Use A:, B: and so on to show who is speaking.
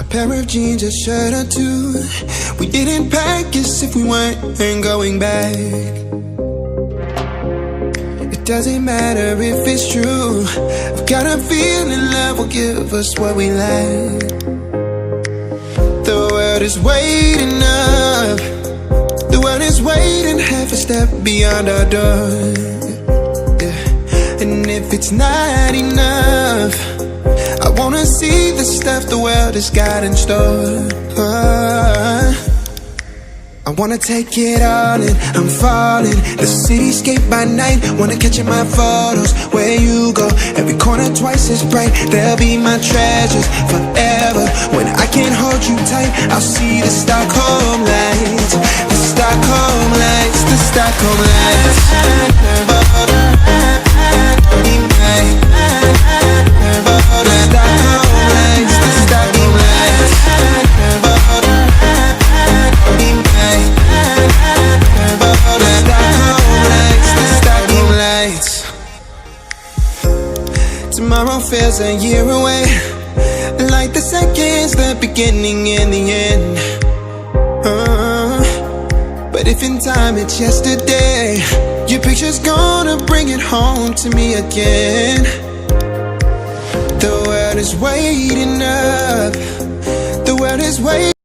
A: pair of jeans, a shirt or two. We didn't pack as if we weren't going back. It doesn't matter if it's true. I've got a feeling love will give us what we lack. The world is waiting up. The world is waiting half a step beyond our door. Yeah. And if it's not enough, I wanna see the stuff the world has got in store. I wanna take it all in, I'm falling. The cityscape by night, wanna catch in my photos. Where you go, every corner twice as bright. They'll be my treasures forever. When I can't hold you tight, I'll see the Stockholm lights. The Stockholm lights, the Stockholm lights. Tomorrow feels a year away, like the seconds, the beginning and the end. But if in time it's yesterday, your picture's gonna bring it home to me again. The world is waiting up. The world is waiting.